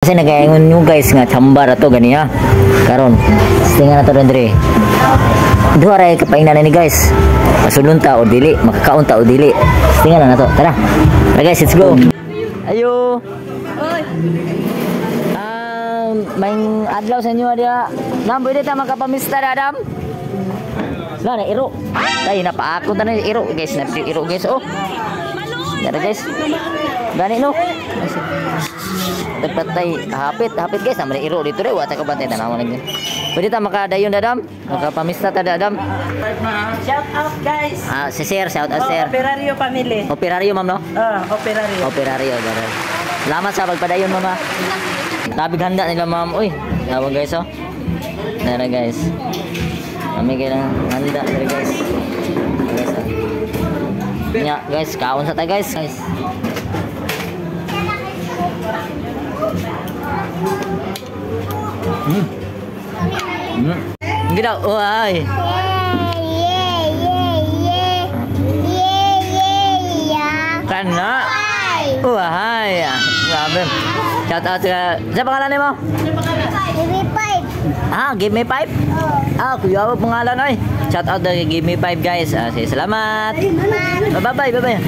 Kasi nagaingon nyo guys nga chamba na to gani ha. Karon, tingnan na to Andre. Duha ra kapaingnan ni guys. Pasulon ta o dili, makakaon ta o dili. Tingnan na to. Tara. Tara guys, let's go. Ayo. Oy. May adlaw sa inyo dia. Nam pwede ta makapamista Adam? Na iro. Dai na pa ako tanan iro guys, na iro guys. Oh. Tara guys. Gani no. Patay hapit guys, amre iro dito re wata ka bantay tanaw lagi. Pwede ta makadayon dadam, makapamista ta dadam. Shout out guys. Si Sir, shout out Sir. Operario family. Operario ma'am no? Operario. Operario dadam. Salamat sa pagpadayon mama. Tabig handa nila ma'am. Uy, tawag guys oh. Tara guys. Kami kailang handa dere guys. Guys. Nya guys, kaon sa ta guys. Hindi daw, ay. Kana. Wahai. Grabe. Shout out sa pangalan mo? Give me five. Give me five? Kuya mo pangalan ay. Shout out na give me five guys. Sige, salamat. Bye-bye. Bye.